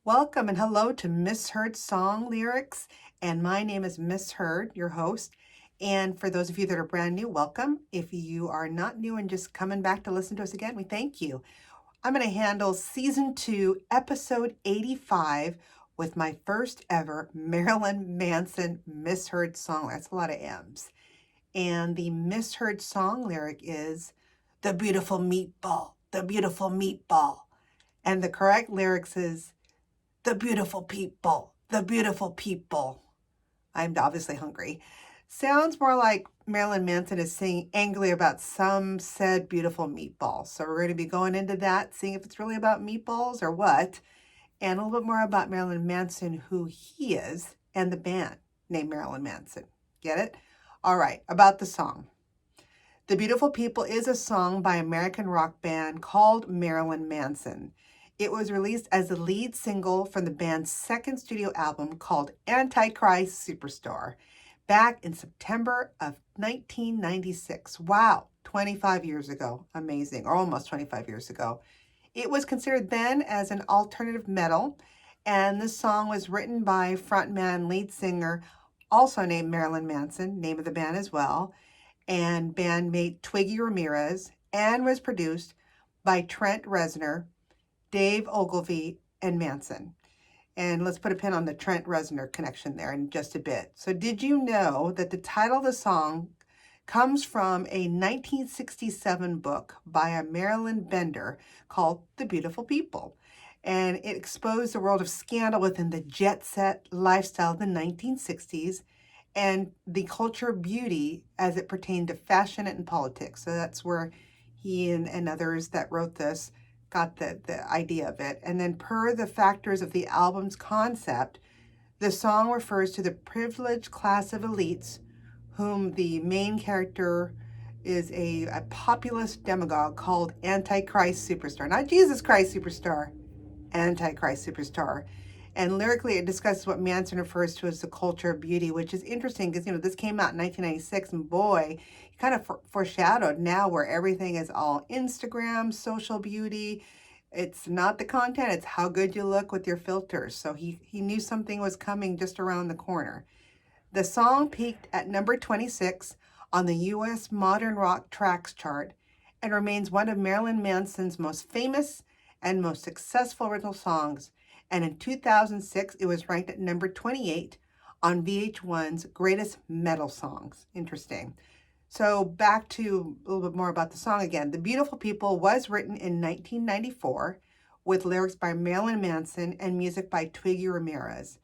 Welcome and hello to Misheard Song Lyrics. And my name is Misheard, your host. And for those of you that are brand new, welcome. If you are not new and just coming back to listen to us again, we thank you. I'm going to handle season 2, episode 85 with my first ever Marilyn Manson misheard song. That's a lot of M's. And the misheard song lyric is the beautiful meatball, the beautiful meatball. And the correct lyrics is the beautiful people, the beautiful people. I'm obviously hungry. Sounds more like Marilyn Manson is singing angrily about some said beautiful meatball. So we're going to be going into that, seeing if it's really about meatballs or what, and a little bit more about Marilyn Manson, who he is, and the band named Marilyn Manson. Get it? All right, about the song. The Beautiful People is a song by American rock band called Marilyn Manson. It was released as the lead single from the band's second studio album called Antichrist Superstar back in September of 1996. Wow, 25 years ago. Amazing, or almost 25 years ago. It was considered then as an alternative metal, and the song was written by frontman lead singer, also named Marilyn Manson, name of the band as well, and bandmate Twiggy Ramirez, and was produced by Trent Reznor, Dave Ogilvy, and Manson. And let's put a pin on the Trent Reznor connection there in just a bit. So did you know that the title of the song comes from a 1967 book by a Marilyn Bender called The Beautiful People? And it exposed the world of scandal within the jet set lifestyle of the 1960s and the culture of beauty as it pertained to fashion and politics. So that's where he and others that wrote this got the idea of it. And then per the factors of the album's concept, the song refers to the privileged class of elites whom the main character is a populist demagogue called Antichrist Superstar. Not Jesus Christ Superstar, Antichrist Superstar. And lyrically, it discusses what Manson refers to as the culture of beauty, which is interesting because, this came out in 1996, and boy, he kind of foreshadowed now where everything is all Instagram, social beauty. It's not the content, it's how good you look with your filters. So he knew something was coming just around the corner. The song peaked at number 26 on the U.S. Modern Rock Tracks chart and remains one of Marilyn Manson's most famous and most successful original songs. And in 2006, it was ranked at number 28 on VH1's Greatest Metal Songs. Interesting. So back to a little bit more about the song again. The Beautiful People was written in 1994 with lyrics by Marilyn Manson and music by Twiggy Ramirez.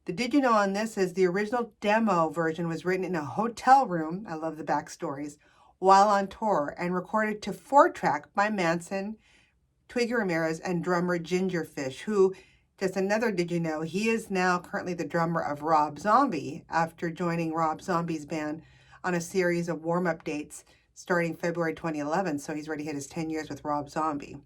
The did you know on this is the original demo version was written in a hotel room, I love the backstories, while on tour and recorded to 4-track by Manson, Twiggy Ramirez, and drummer Gingerfish, who, just another did you know, he is now currently the drummer of Rob Zombie after joining Rob Zombie's band on a series of warm-up dates starting February 2011, so he's already hit his 10 years with Rob Zombie.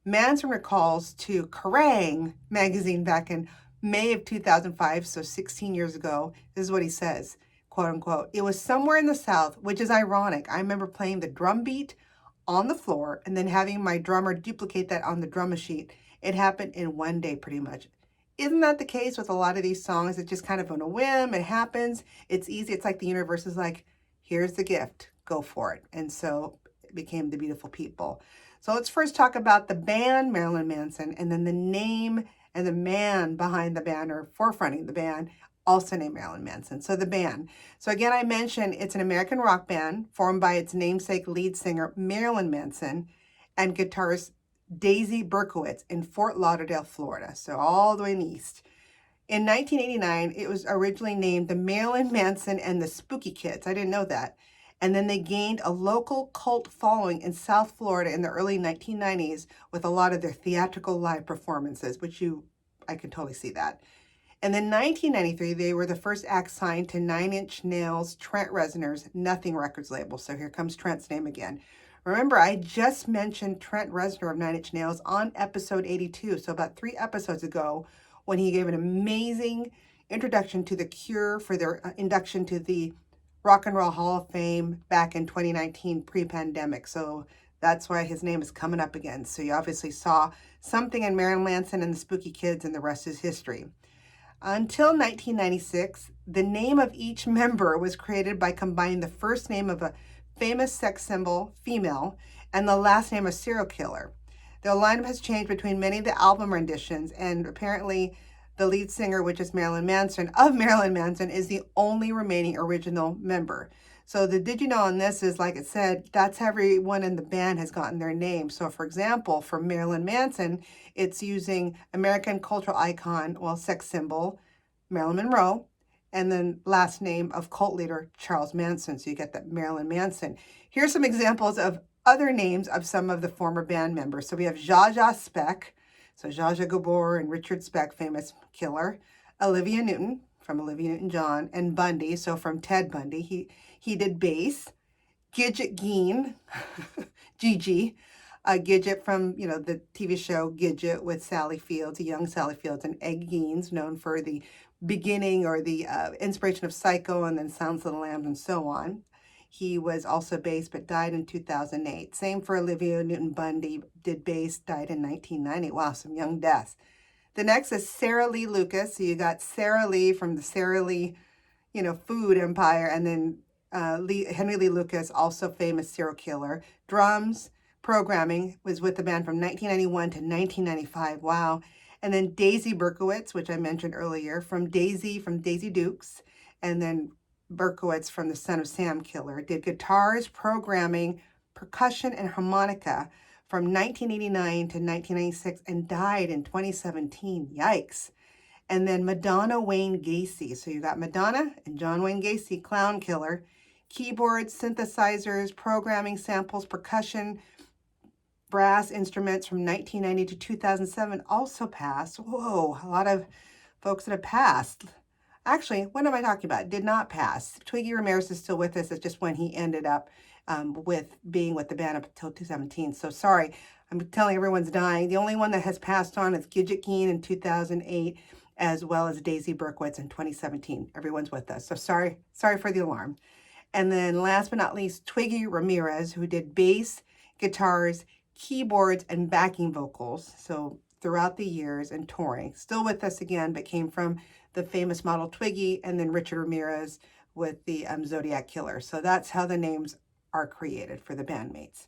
Manson recalls to Kerrang! Magazine back in May of 2005, so 16 years ago, this is what he says, quote unquote, "It was somewhere in the South, which is ironic. I remember playing the drum beat on the floor and then having my drummer duplicate that on the drum sheet. It happened in one day pretty much." Isn't that the case with a lot of these songs? It's just kind of on a whim. It happens. It's easy. It's like the universe is like, here's the gift. Go for it. And so it became The Beautiful People. So let's first talk about the band Marilyn Manson and then the name and the man behind the band or forefronting the band, also named Marilyn Manson. So the band. So again, I mentioned it's an American rock band formed by its namesake lead singer, Marilyn Manson, and guitarist Daisy Berkowitz in Fort Lauderdale, Florida. So all the way in the east. In 1989, it was originally named the Marilyn Manson and the Spooky Kids. I didn't know that. And then they gained a local cult following in South Florida in the early 1990s with a lot of their theatrical live performances, I can totally see that. And then 1993, they were the first act signed to Nine Inch Nails' Trent Reznor's Nothing Records label. So here comes Trent's name again. Remember, I just mentioned Trent Reznor of Nine Inch Nails on episode 82, so about 3 episodes ago, when he gave an amazing introduction to The Cure for their induction to the Rock and Roll Hall of Fame back in 2019 pre-pandemic. So That's why his name is coming up again. So you obviously saw something in Marilyn Manson and the Spooky Kids, and the rest is history. Until 1996, the name of each member was created by combining the first name of a famous sex symbol, female, and the last name of serial killer. The lineup has changed between many of the album renditions, and apparently the lead singer, which is Marilyn Manson, is the only remaining original member. So the did you know on this is, like it said, that's how everyone in the band has gotten their name. So for example, for Marilyn Manson, it's using American cultural icon, sex symbol, Marilyn Monroe, and then last name of cult leader Charles Manson. So you get that Marilyn Manson. Here's some examples of other names of some of the former band members. So we have Zsa Zsa Speck, so Zsa Zsa Gabor and Richard Speck, famous killer. Olivia Newton from Olivia Newton-John, and Bundy, so from Ted Bundy. He did bass. Gidget Gein, Gigi, Gidget from, the TV show Gidget with Sally Fields, a young Sally Fields, and Ed Gein, known for the beginning or the inspiration of Psycho and then Silence of the Lambs and so on. He was also bass, but died in 2008. Same for Olivia Newton-Bundy, did bass, died in 1990. Wow, some young deaths. The next is Sarah Lee Lucas. So you got Sarah Lee from the Sarah Lee, food empire, and then Henry Lee Lucas, also famous serial killer. Drums, programming, was with the band from 1991 to 1995. Wow. And then Daisy Berkowitz, which I mentioned earlier, from Daisy Dukes, and then Berkowitz from the Son of Sam Killer, did guitars, programming, percussion, and harmonica from 1989 to 1996 and died in 2017. Yikes. And then Madonna Wayne Gacy. So you got Madonna and John Wayne Gacy, clown killer. Keyboards, synthesizers, programming, samples, percussion, brass instruments from 1990 to 2007 also passed. Whoa, a lot of folks that have passed. Actually, what am I talking about? Did not pass. Twiggy Ramirez is still with us. It's just when he ended up with being with the band up until 2017. So sorry, I'm telling everyone's dying. The only one that has passed on is Gidget Gein in 2008, as well as Daisy Berkowitz in 2017. Everyone's with us. So sorry for the alarm. And then last but not least, Twiggy Ramirez, who did bass, guitars, keyboards, and backing vocals. So throughout the years and touring, still with us again, but came from the famous model Twiggy, and then Richard Ramirez with the Zodiac Killer. So that's how the names are created for the bandmates.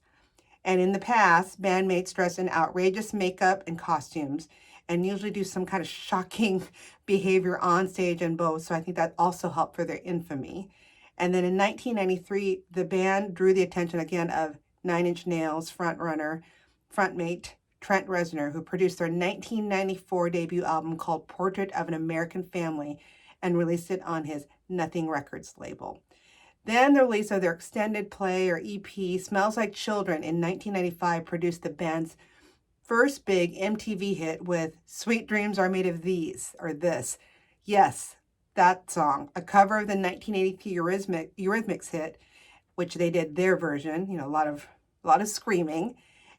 And in the past, bandmates dress in outrageous makeup and costumes, and usually do some kind of shocking behavior on stage and both. So I think that also helped for their infamy. And then in 1993, the band drew the attention again of Nine Inch Nails frontmate Trent Reznor, who produced their 1994 debut album called Portrait of an American Family and released it on his Nothing Records label. Then the release of their extended play or EP, Smells Like Children, in 1995 produced the band's first big MTV hit with Sweet Dreams Are Made of These, or This. Yes, that song, a cover of the 1983 Eurythmics hit, which they did their version, a lot of screaming.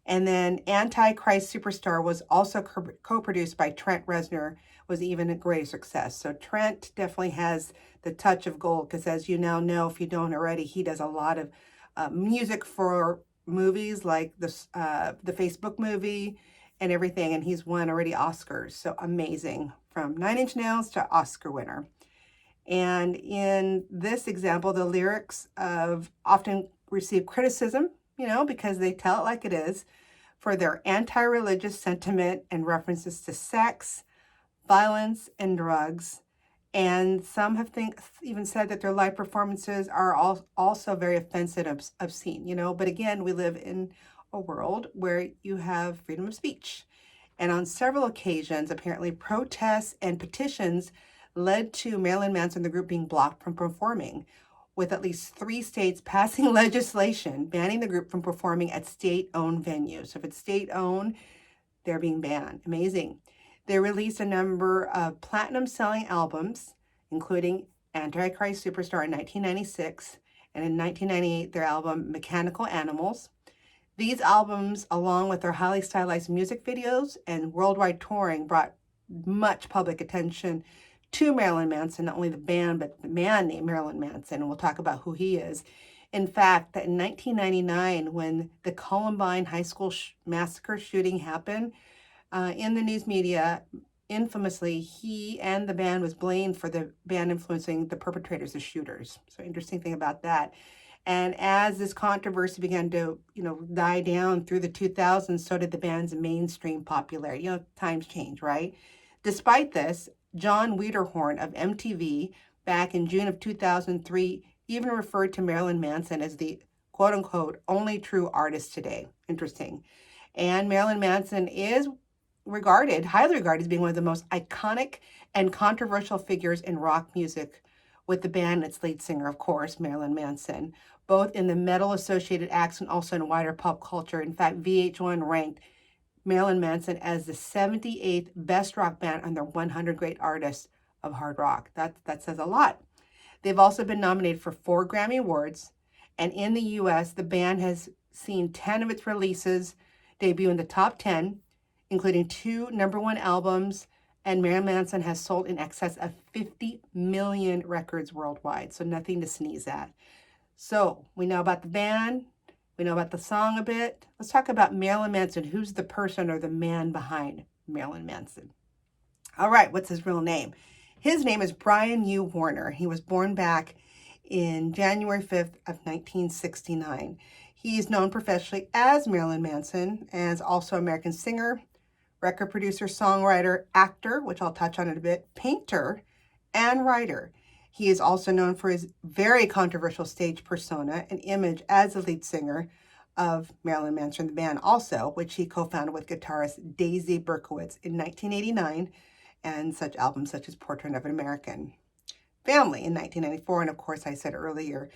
And then Antichrist Superstar was also co-produced by Trent Reznor, was even a greater success. So Trent definitely has the touch of gold, because as you now know, if you don't already, he does a lot of music for movies like the Facebook movie and everything, and he's won already Oscars. So amazing, from Nine Inch Nails to Oscar winner. And in this example, the lyrics often receive criticism, because they tell it like it is, for their anti-religious sentiment and references to sex, violence, and drugs. And some have even said that their live performances are also very offensive and obscene, But again, we live in a world where you have freedom of speech. And on several occasions, apparently protests and petitions led to Marilyn Manson and the group being blocked from performing, with at least 3 states passing legislation banning the group from performing at state-owned venues. So if it's state-owned, they're being banned. Amazing. They released a number of platinum-selling albums, including Antichrist Superstar in 1996, and in 1998, their album Mechanical Animals. These albums, along with their highly stylized music videos and worldwide touring, brought much public attention to Marilyn Manson, not only the band, but the man named Marilyn Manson, and we'll talk about who he is. In fact, that in 1999, when the Columbine High School massacre shooting happened, in the news media, infamously, he and the band was blamed for the band influencing the perpetrators, the shooters. So interesting thing about that. And as this controversy began to, die down through the 2000s, so did the band's mainstream popularity. Times change, right? Despite this, John Wiederhorn of MTV back in June of 2003 even referred to Marilyn Manson as the quote unquote only true artist today. Interesting. And Marilyn Manson is highly regarded as being one of the most iconic and controversial figures in rock music, with the band and its lead singer, of course, Marilyn Manson, both in the metal-associated acts and also in wider pop culture. In fact, VH1 ranked Marilyn Manson as the 78th best rock band on their 100 Great Artists of Hard Rock. That says a lot. They've also been nominated for 4 Grammy Awards, and in the US, the band has seen 10 of its releases debut in the top 10, including 2 #1 albums, and Marilyn Manson has sold in excess of 50 million records worldwide, so nothing to sneeze at. So we know about the band, we know about the song a bit. Let's talk about Marilyn Manson. Who's the person or the man behind Marilyn Manson? All right, what's his real name? His name is Brian U. Warner. He was born back in January 5th of 1969. He's known professionally as Marilyn Manson, as also American singer, record producer, songwriter, actor, which I'll touch on in a bit, painter, and writer. He is also known for his very controversial stage persona and image as the lead singer of Marilyn Manson, the band also, which he co-founded with guitarist Daisy Berkowitz in 1989, and such albums such as Portrait of an American Family in 1994, and of course, I said earlier,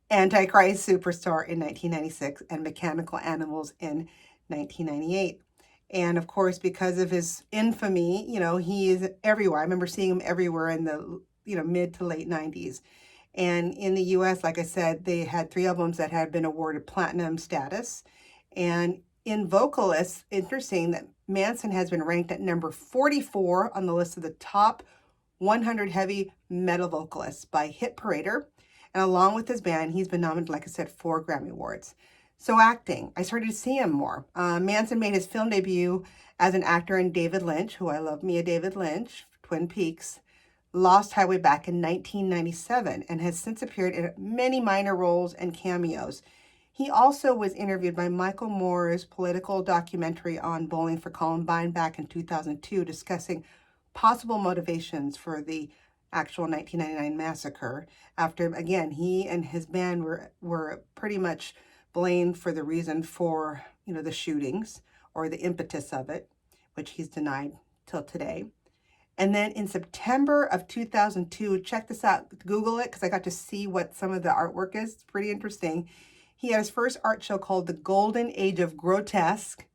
Antichrist Superstar in 1996, and Mechanical Animals in 1998. And of course, because of his infamy, he is everywhere. I remember seeing him everywhere in the, mid to late 90s. And in the US, like I said, they had 3 albums that had been awarded platinum status. And in vocalists, interesting that Manson has been ranked at number 44 on the list of the top 100 heavy metal vocalists by Hit Parader. And along with his band, he's been nominated, like I said, 4 Grammy Awards. So acting, I started to see him more. Manson made his film debut as an actor in David Lynch, who I love, me a David Lynch, Twin Peaks, Lost Highway back in 1997, and has since appeared in many minor roles and cameos. He also was interviewed by Michael Moore's political documentary on Bowling for Columbine back in 2002, discussing possible motivations for the actual 1999 massacre, after, again, he and his band were pretty much blamed for the reason for, the shootings or the impetus of it, which he's denied till today. And then in September of 2002, check this out, Google it, because I got to see what some of the artwork is. It's pretty interesting. He had his first art show called The Golden Age of Grotesque,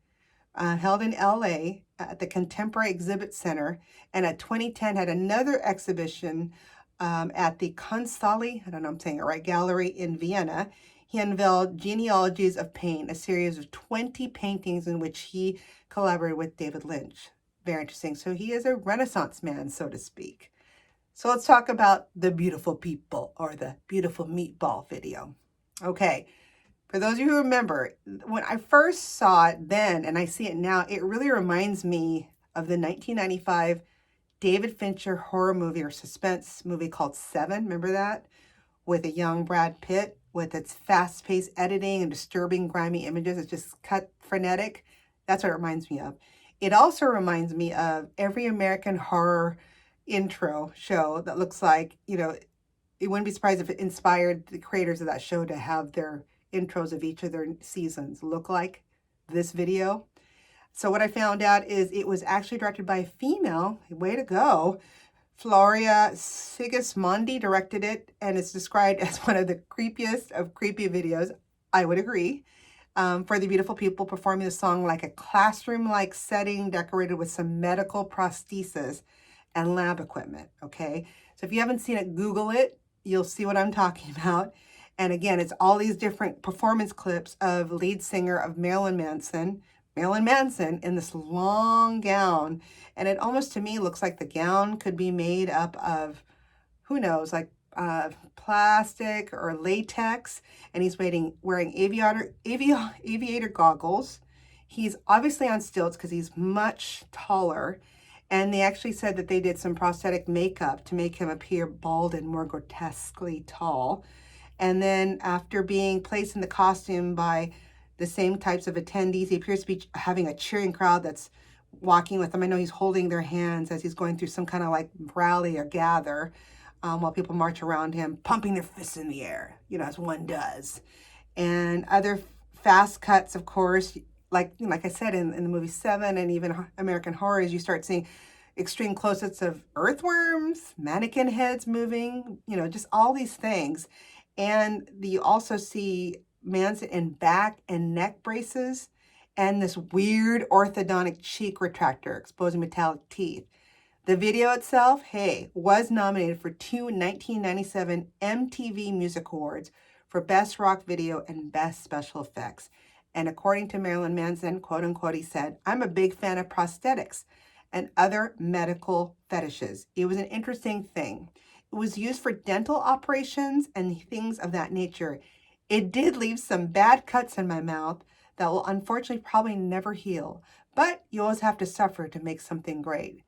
held in LA at the Contemporary Exhibit Center, and at 2010 had another exhibition at the Kunsthalle, I don't know if I'm saying it right, gallery in Vienna. He unveiled Genealogies of Pain, a series of 20 paintings in which he collaborated with David Lynch. Very interesting. So he is a Renaissance man, so to speak. So let's talk about the beautiful people, or the beautiful meatball video. Okay. For those of you who remember, when I first saw it then, and I see it now, it really reminds me of the 1995 David Fincher horror movie or suspense movie called Seven. Remember that? With a young Brad Pitt, with its fast-paced editing and disturbing, grimy images. It's just cut frenetic. That's what it reminds me of. It also reminds me of every American horror intro show that looks like, it wouldn't be surprised if it inspired the creators of that show to have their intros of each of their seasons look like this video. So what I found out is it was actually directed by a female. Way to go. Floria Sigismondi directed it, and it's described as one of the creepiest of creepy videos. I would agree. For the beautiful people performing the song like a classroom-like setting decorated with some medical prosthesis and lab equipment, okay? So if you haven't seen it, Google it. You'll see what I'm talking about. And again, it's all these different performance clips of lead singer of Marilyn Manson in this long gown. And it almost, to me, looks like the gown could be made up of, who knows, like plastic or latex, and he's wearing aviator goggles. He's obviously on stilts because he's much taller. And they actually said that they did some prosthetic makeup to make him appear bald and more grotesquely tall. And then after being placed in the costume by the same types of attendees, he appears to be having a cheering crowd that's walking with him. I know he's holding their hands as he's going through some kind of like rally or gather, while people march around him, pumping their fists in the air, as one does. And other fast cuts, of course, like I said in the movie Seven and even American Horrors, you start seeing extreme close-ups of earthworms, mannequin heads moving, just all these things. And you also see Manson in back and neck braces and this weird orthodontic cheek retractor exposing metallic teeth. The video itself, was nominated for 2 1997 MTV Music Awards for Best Rock Video and Best Special Effects. And according to Marilyn Manson, quote unquote, he said, "I'm a big fan of prosthetics and other medical fetishes. It was an interesting thing. It was used for dental operations and things of that nature. It did leave some bad cuts in my mouth that will unfortunately probably never heal. But you always have to suffer to make something great."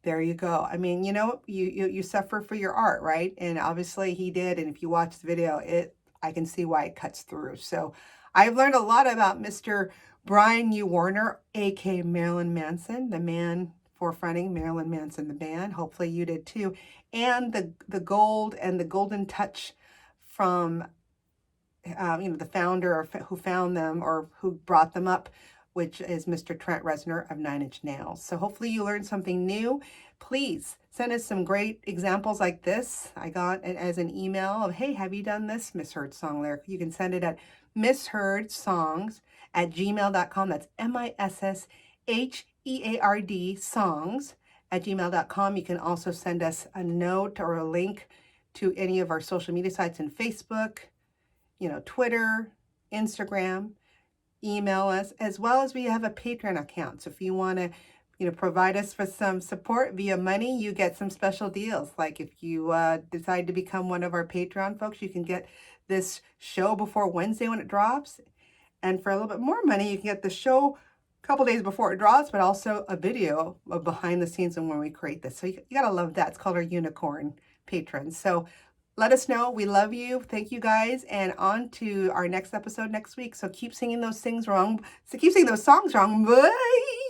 There you go. I mean, you suffer for your art, right? And obviously he did. And if you watch the video, I can see why it cuts through. So I've learned a lot about Mr. Brian U. Warner, aka Marilyn Manson, the man forefronting Marilyn Manson, the band. Hopefully you did too. And the gold and the golden touch from the founder who found them or who brought them up, which is Mr. Trent Reznor of Nine Inch Nails. So hopefully you learned something new. Please send us some great examples like this. I got it as an email of, "Hey, have you done this misheard song lyric?" You can send it at misheardsongs@gmail.com. That's MISSHEARD songs@gmail.com. You can also send us a note or a link to any of our social media sites in Facebook, Twitter, Instagram. Email us, as well as we have a Patreon account. So if you want to, provide us with some support via money, you get some special deals. Like if you decide to become one of our Patreon folks, you can get this show before Wednesday when it drops. And for a little bit more money, you can get the show a couple days before it drops, but also a video of behind the scenes and when we create this. So you got to love that. It's called our Unicorn Patrons. So let us know. We love you. Thank you guys. And on to our next episode next week. So keep singing those things wrong. So keep singing those songs wrong. Bye.